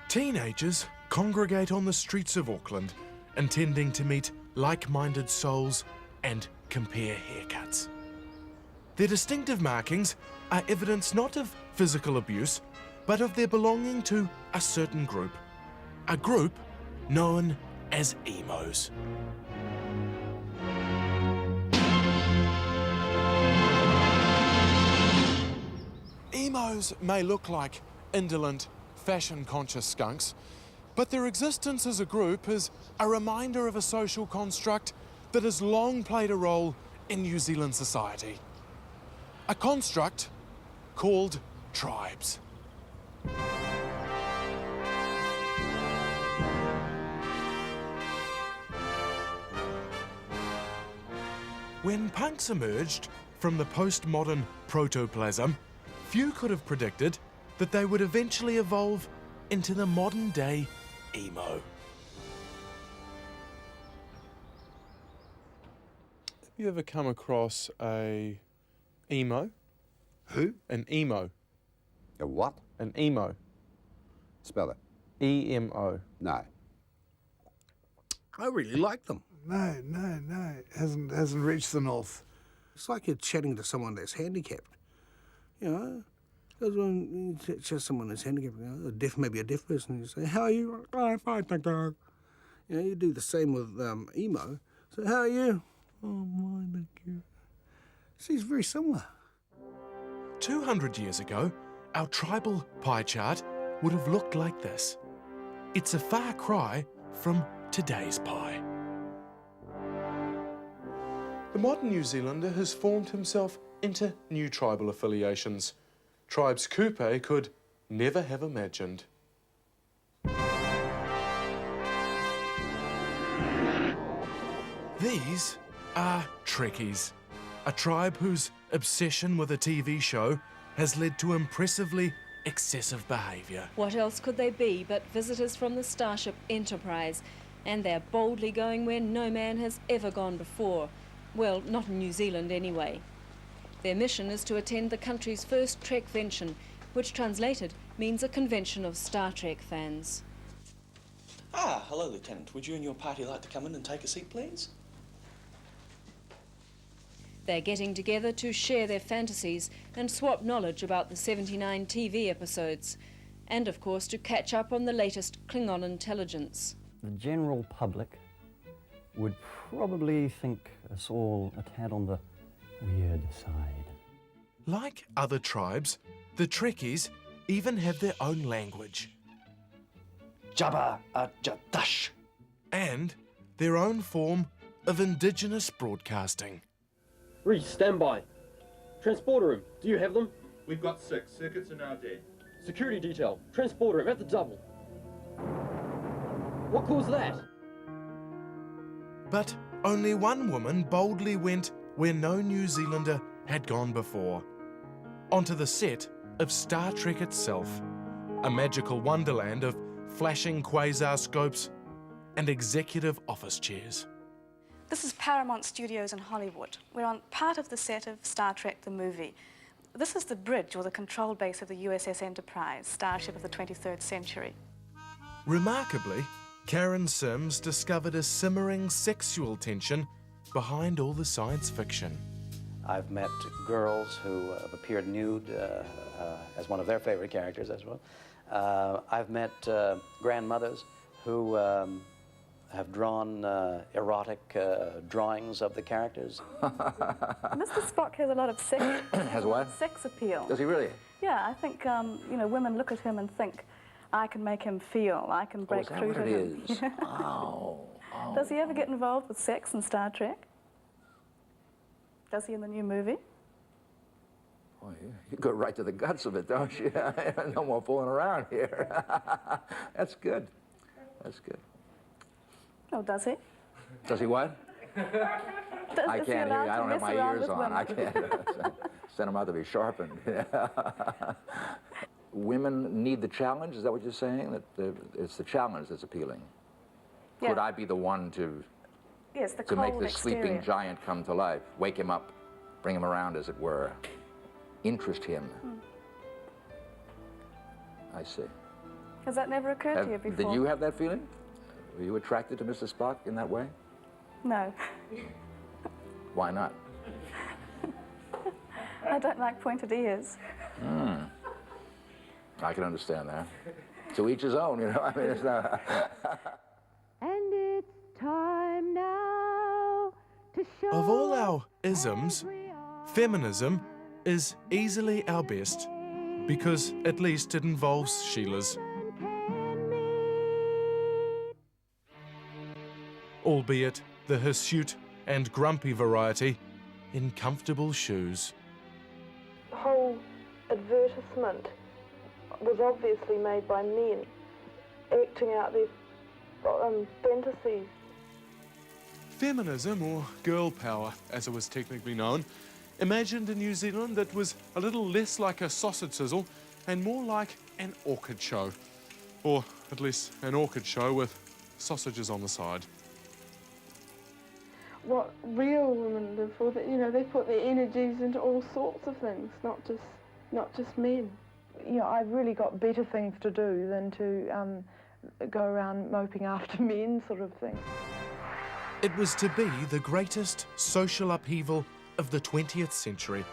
Teenagers congregate on the streets of Auckland, intending to meet like-minded souls and compare haircuts. Their distinctive markings are evidence not of physical abuse, but of their belonging to a certain group. A group known as emos. Emos may look like indolent, fashion-conscious skunks, but their existence as a group is a reminder of a social construct that has long played a role in New Zealand society. A construct called tribes. When punks emerged from the postmodern protoplasm, few could have predicted that they would eventually evolve into the modern-day emo. Have you ever come across a emo? Who? An emo. A what? An emo. Spell it. E-M-O. No. I really like them. No. Hasn't reached the north. It's like you're chatting to someone that's handicapped. You know, because when you chat to someone that's handicapped, you know, maybe a deaf person, you say, "How are you?" "Oh, I'm fine, thank you." You know, you do the same with emo. So, "How are you?" "Oh, fine, thank you." See, it's very similar. 200 years ago, our tribal pie chart would have looked like this. It's a far cry from today's pie. The modern New Zealander has formed himself into new tribal affiliations. Tribes Coupe could never have imagined. These are Trekkies, a tribe whose obsession with a TV show has led to impressively excessive behaviour. What else could they be but visitors from the starship Enterprise? And they're boldly going where no man has ever gone before. Well, not in New Zealand anyway. Their mission is to attend the country's first Trekvention, which translated means a convention of Star Trek fans. Ah, hello, Lieutenant. Would you and your party like to come in and take a seat, please? They're getting together to share their fantasies and swap knowledge about the 79 TV episodes, and of course to catch up on the latest Klingon intelligence. The general public would probably think us all a tad on the weird side. Like other tribes, the Trekkies even have their own language. Jabba Ajadash. And their own form of indigenous broadcasting. Reese, stand by. Transporter room, do you have them? We've got 6. Circuits are now dead. Security detail, transporter room at the double. What caused that? But only one woman boldly went where no New Zealander had gone before. Onto the set of Star Trek itself, a magical wonderland of flashing quasar scopes and executive office chairs. This is Paramount Studios in Hollywood. We're on part of the set of Star Trek the movie. This is the bridge or the control base of the USS Enterprise, starship of the 23rd century. Remarkably, Karen Sims discovered a simmering sexual tension behind all the science fiction. I've met girls who have appeared nude as one of their favorite characters as well. I've met grandmothers who have drawn erotic drawings of the characters. Mr. Spock has a lot of sex. Has what? Sex appeal. Does he really? Yeah, I think you know, women look at him and think, I can make him feel, I can break through to him. Is? Oh. Does he ever get involved with sex in Star Trek? Does he in the new movie? Oh, you go right to the guts of it, don't you? No more fooling around here. That's good. That's good. Oh, does he? Does he what? I can't hear you. I don't have my ears on. I can't. Send them out to be sharpened. Women need the challenge? Is that what you're saying? That it's the challenge that's appealing? Yeah. Could I be the one to make this sleeping giant come to life? Wake him up, bring him around, as it were. Interest him. I see. Has that never occurred to you before? Did you have that feeling? Were you attracted to Mr. Spock in that way? No. Why not? I don't like pointed ears. I can understand that. To each his own, you know. I mean, it's not. And it's time now to show. Of all our isms, feminism is easily our best because at least it involves Sheilas. Albeit the hirsute and grumpy variety in comfortable shoes. The whole advertisement was obviously made by men acting out their fantasies. Feminism, or girl power as it was technically known, imagined a New Zealand that was a little less like a sausage sizzle and more like an orchid show. Or at least an orchid show with sausages on the side. What real women live for, that, you know, they put their energies into all sorts of things, not just men. You know, I've really got better things to do than to go around moping after men, sort of thing. It was to be the greatest social upheaval of the 20th century,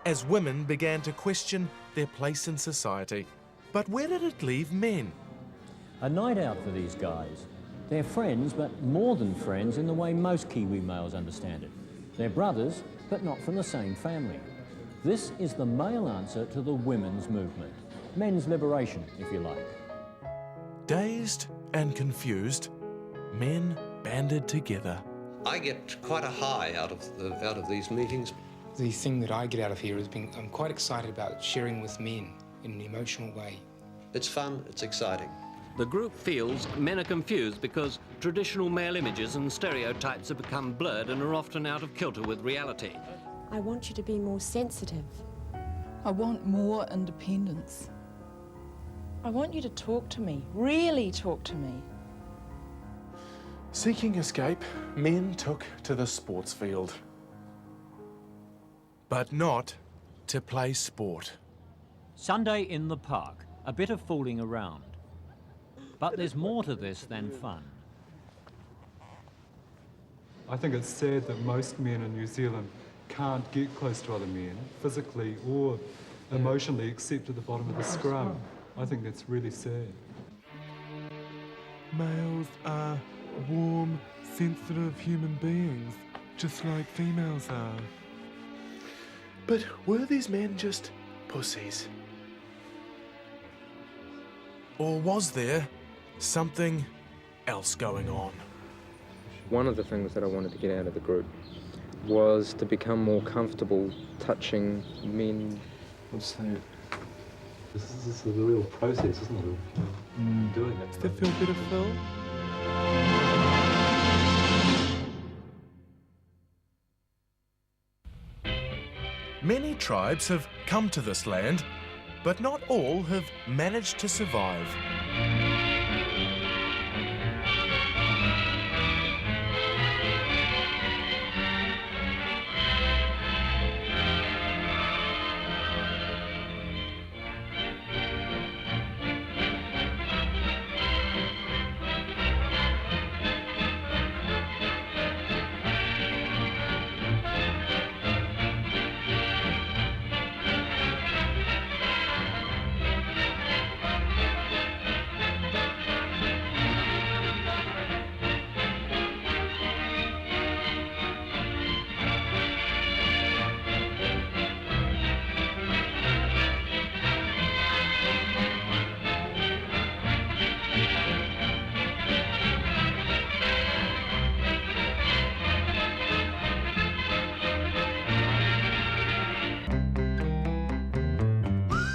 as women began to question their place in society. But where did it leave men? A night out for these guys. They're friends, but more than friends in the way most Kiwi males understand it. They're brothers, but not from the same family. This is the male answer to the women's movement. Men's liberation, if you like. Dazed and confused, men banded together. I get quite a high out of these meetings. The thing that I get out of here is I'm quite excited about sharing with men in an emotional way. It's fun, it's exciting. The group feels men are confused because traditional male images and stereotypes have become blurred and are often out of kilter with reality. I want you to be more sensitive. I want more independence. I want you to talk to me, really talk to me. Seeking escape, men took to the sports field. But not to play sport. Sunday in the park, a bit of fooling around. But there's more to this than fun. I think it's sad that most men in New Zealand can't get close to other men, physically or emotionally, except at the bottom of the scrum. I think that's really sad. Males are warm, sensitive human beings, just like females are. But were these men just pussies? Or was there something else going on? One of the things that I wanted to get out of the group was to become more comfortable touching men. What's that? This is a real process, isn't it? Doing it. Does that feel better, Phil? Many tribes have come to this land, but not all have managed to survive.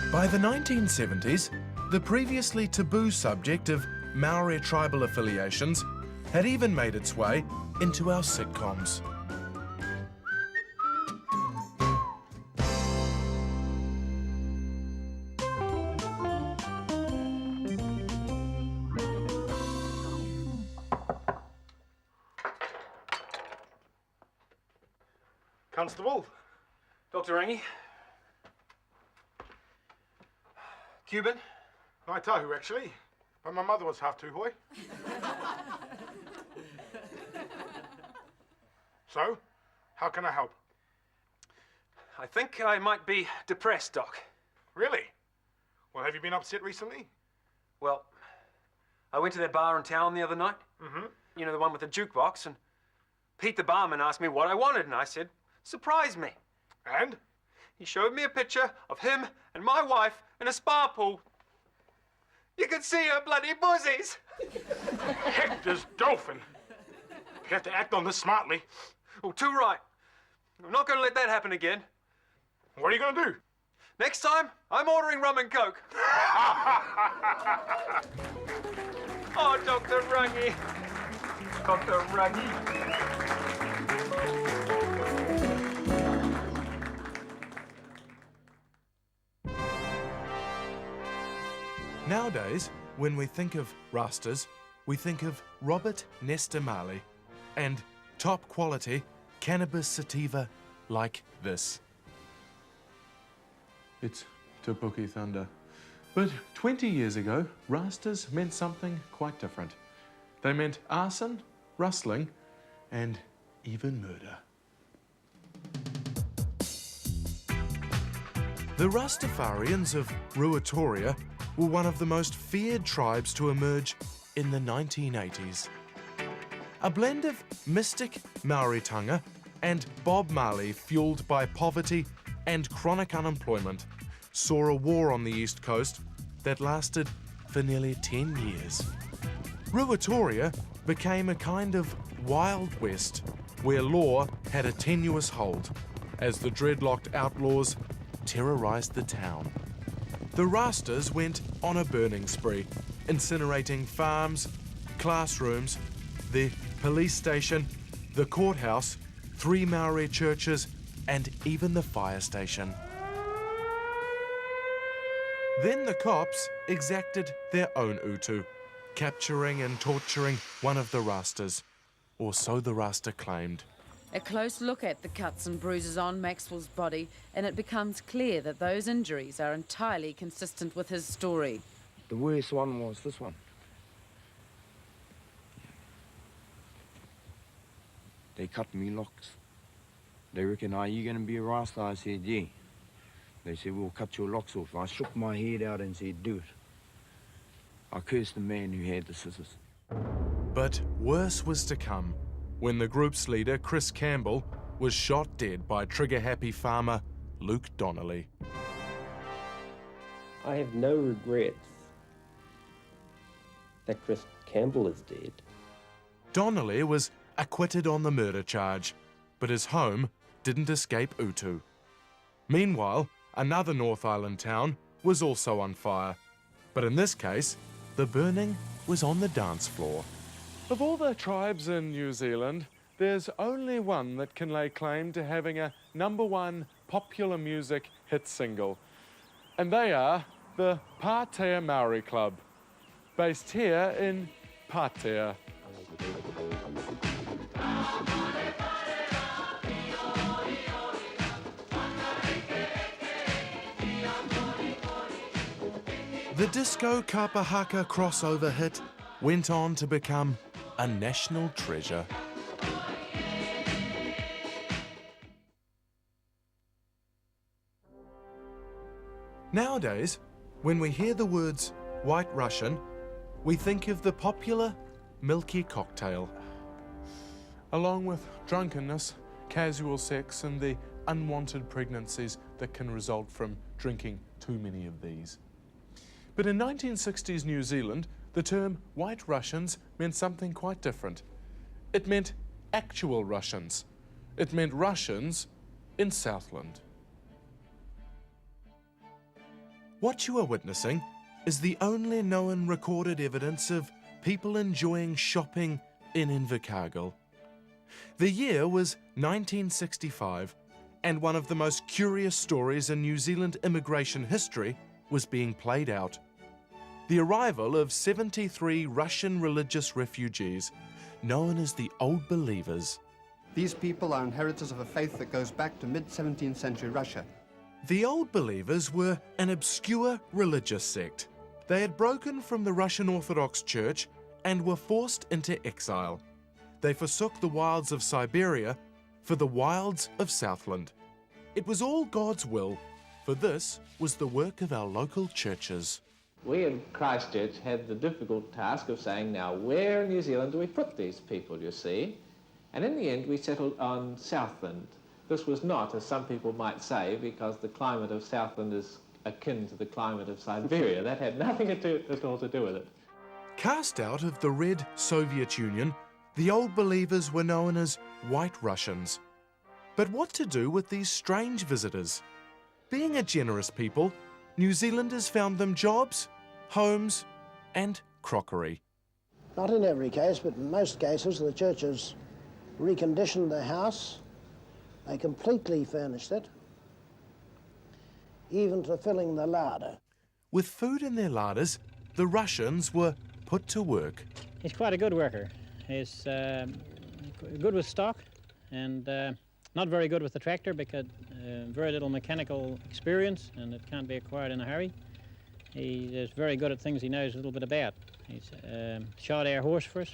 By the 1970s, the previously taboo subject of Maori tribal affiliations had even made its way into our sitcoms. Constable, Dr. Rangi. Cuban, Ngāi Tahu, actually. But my mother was half Tuhoe. So, how can I help? I think I might be depressed, Doc. Really? Well, have you been upset recently? Well, I went to that bar in town the other night. Mm-hmm. You know, the one with the jukebox, and Pete the barman asked me what I wanted, and I said, surprise me. And? He showed me a picture of him and my wife in a spa pool. You could see her bloody bussies. Hector's dolphin. You have to act on this smartly. Oh, too right. I'm not going to let that happen again. What are you going to do? Next time, I'm ordering rum and coke. Oh, Dr. Rungy. Dr. Rungy. Nowadays, when we think of Rastas, we think of Robert Nesta Marley and top quality cannabis sativa like this. It's Tapuki Thunder. But 20 years ago, Rastas meant something quite different. They meant arson, rustling, and even murder. The Rastafarians of Ruatoria were one of the most feared tribes to emerge in the 1980s. A blend of mystic Maoritanga and Bob Marley fueled by poverty and chronic unemployment saw a war on the East Coast that lasted for nearly 10 years. Ruatoria became a kind of Wild West where law had a tenuous hold as the dreadlocked outlaws terrorized the town. The Rastas went on a burning spree, incinerating farms, classrooms, the police station, the courthouse, 3 Maori churches, and even the fire station. Then the cops exacted their own utu, capturing and torturing one of the Rastas, or so the Rasta claimed. A close look at the cuts and bruises on Maxwell's body, and it becomes clear that those injuries are entirely consistent with his story. The worst one was this one. They cut me locks. They reckon, are you going to be a Rasta? I said, yeah. They said, we'll cut your locks off. I shook my head out and said, do it. I cursed the man who had the scissors. But worse was to come when the group's leader, Chris Campbell, was shot dead by trigger-happy farmer Luke Donnelly. I have no regrets that Chris Campbell is dead. Donnelly was acquitted on the murder charge, but his home didn't escape utu. Meanwhile, another North Island town was also on fire, but in this case, the burning was on the dance floor. Of all the tribes in New Zealand, there's only one that can lay claim to having a #1 popular music hit single, and they are the Pātea Maori Club, based here in Pātea. The disco Kapahaka crossover hit went on to become a national treasure. Nowadays, when we hear the words White Russian, we think of the popular milky cocktail, along with drunkenness, casual sex, and the unwanted pregnancies that can result from drinking too many of these. But in 1960s New Zealand, the term White Russians meant something quite different. It meant actual Russians. It meant Russians in Southland. What you are witnessing is the only known recorded evidence of people enjoying shopping in Invercargill. The year was 1965, and one of the most curious stories in New Zealand immigration history was being played out. The arrival of 73 Russian religious refugees, known as the Old Believers. These people are inheritors of a faith that goes back to mid-17th century Russia. The Old Believers were an obscure religious sect, They had broken from the Russian Orthodox Church and were forced into exile. They forsook the wilds of Siberia for the wilds of Southland. It was all God's will, for this was the work of our local churches. We in Christchurch had the difficult task of saying, now where in New Zealand do we put these people, you see? And in the end we settled on Southland. This was not, as some people might say, because the climate of Southland is akin to the climate of Siberia. That had nothing at all to do with it. Cast out of the Red Soviet Union, the Old Believers were known as White Russians. But what to do with these strange visitors? Being a generous people, New Zealanders found them jobs, homes, and crockery. Not in every case, but in most cases, the churches reconditioned the house. They completely furnished it, even to filling the larder. With food in their larders, the Russians were put to work. He's quite a good worker. He's good with stock and not very good with the tractor because very little mechanical experience and it can't be acquired in a hurry. He is very good at things he knows a little bit about. He's shod our horse for us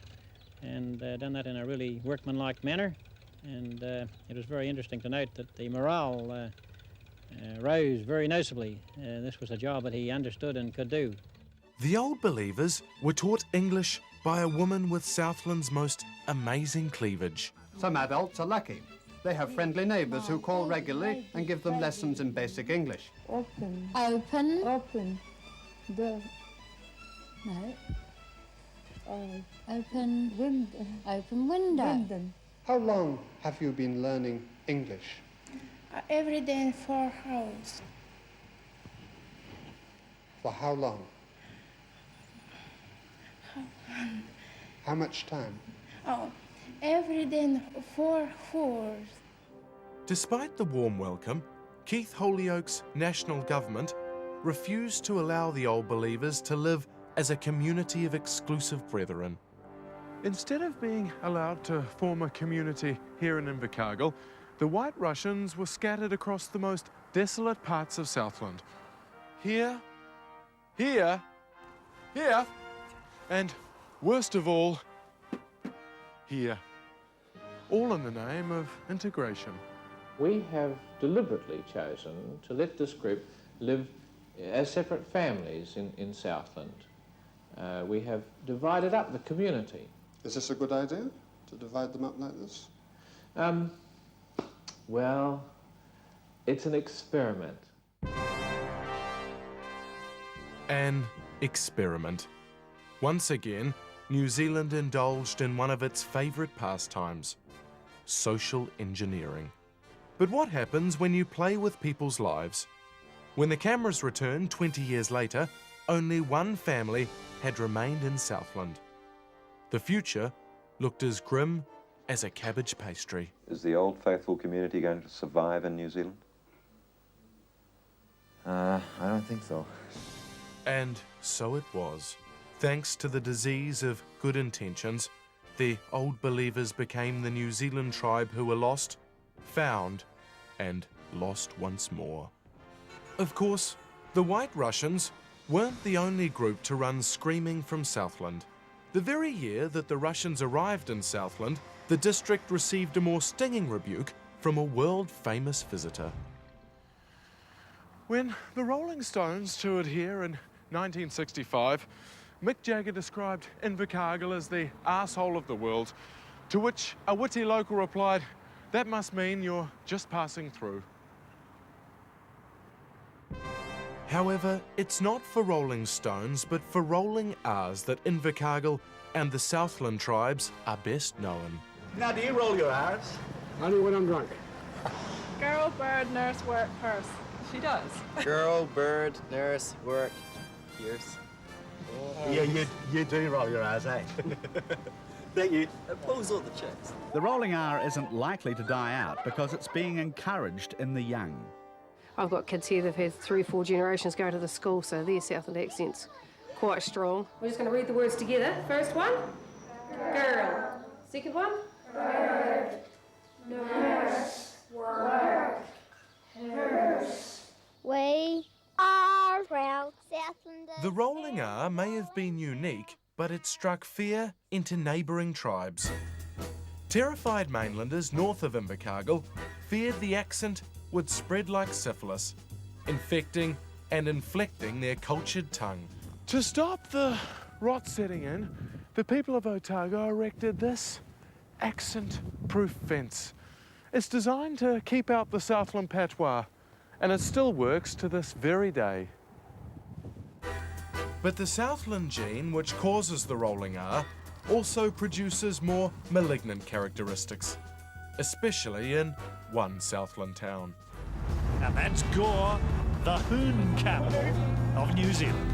and done that in a really workmanlike manner. And it was very interesting to note that the morale rose very noticeably. This was a job that he understood and could do. The Old Believers were taught English by a woman with Southland's most amazing cleavage. Some adults are lucky. They have friendly neighbours who call regularly and give them lessons in basic English. Open. Open. Open. The. No. Open. Window. Open window. Window. How long have you been learning English? Every day 4 hours. For how long? How much time? Oh, every day 4 hours. Despite the warm welcome, Keith Holyoake's national government refused to allow the Old Believers to live as a community of exclusive brethren. Instead of being allowed to form a community here in Invercargill, the White Russians were scattered across the most desolate parts of Southland. Here, here, here, and worst of all, here. All in the name of integration. We have deliberately chosen to let this group live as separate families in Southland. We have divided up the community. Is this a good idea, to divide them up like this? Well, it's an experiment. An experiment. Once again, New Zealand indulged in one of its favourite pastimes, social engineering. But what happens when you play with people's lives? When the cameras returned 20 years later, only one family had remained in Southland. The future looked as grim as a cabbage pastry. Is the Old Faithful community going to survive in New Zealand? I don't think so. And so it was. Thanks to the disease of good intentions, the Old Believers became the New Zealand tribe who were lost, found, and lost once more. Of course, the White Russians weren't the only group to run screaming from Southland. The very year that the Russians arrived in Southland, the district received a more stinging rebuke from a world-famous visitor. When the Rolling Stones toured here in 1965, Mick Jagger described Invercargill as the arsehole of the world, to which a witty local replied, "That must mean you're just passing through." However, it's not for Rolling Stones, but for rolling R's that Invercargill and the Southland tribes are best known. Now, do you roll your R's? Only when I'm drunk. Girl, bird, nurse, work, purse. She does. Girl, bird, nurse, work, pierce. Yeah, you do roll your R's, eh? Thank you. Pulls all the checks. The rolling R isn't likely to die out because it's being encouraged in the young. I've got kids here that've had 3 or 4 generations go to the school, so their Southland accent's quite strong. We're just going to read the words together. First one, girl. Second one, bird, nurse, work, nurse. We are proud Southlanders. The rolling R may have been unique, but it struck fear into neighbouring tribes. Terrified mainlanders north of Invercargill feared the accent would spread like syphilis, infecting and inflicting their cultured tongue. To stop the rot setting in, the people of Otago erected this accent-proof fence. It's designed to keep out the Southland patois, and it still works to this very day. But the Southland gene, which causes the rolling R, also produces more malignant characteristics, especially in one Southland town. And that's Gore, the hoon capital of New Zealand.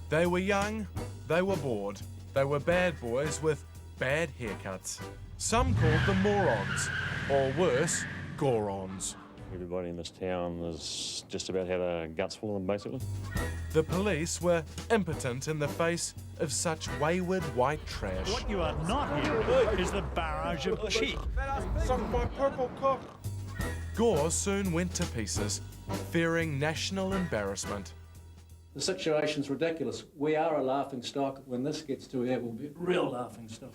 They were young, they were bored, they were bad boys with bad haircuts. Some called them morons, or worse, gorons. Everybody in this town has just about had a guts full of them, basically. The police were impotent in the face of such wayward white trash. What you are not hearing is the barrage of cheek. Suck my purple cock. Gore soon went to pieces, fearing national embarrassment. The situation's ridiculous. We are a laughing stock. When this gets to here, we'll be a real laughing stock.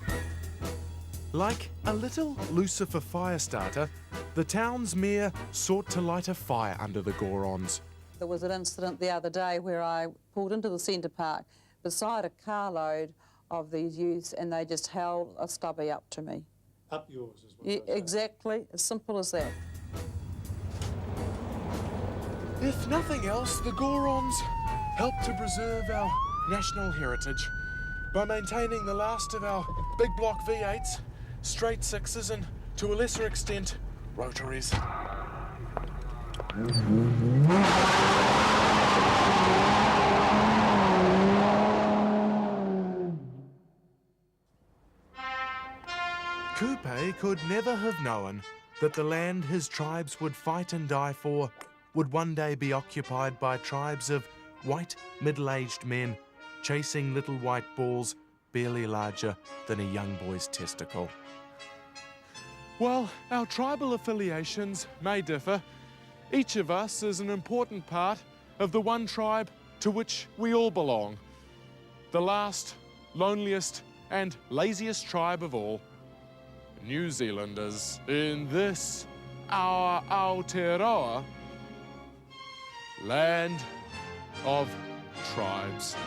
Like a little Lucifer Firestarter, the town's mayor sought to light a fire under the Gorons. There was an incident the other day where I pulled into the Centre Park beside a carload of these youths and they just held a stubby up to me. Up yours is what Yeah, exactly, as simple as that. If nothing else, the Gorons helped to preserve our national heritage by maintaining the last of our big block V8s, straight sixes and, to a lesser extent, rotaries. Kupe could never have known that the land his tribes would fight and die for would one day be occupied by tribes of white, middle-aged men chasing little white balls barely larger than a young boy's testicle. While our tribal affiliations may differ, each of us is an important part of the one tribe to which we all belong. The last, loneliest and laziest tribe of all. New Zealanders in this, our Aotearoa, land of tribes.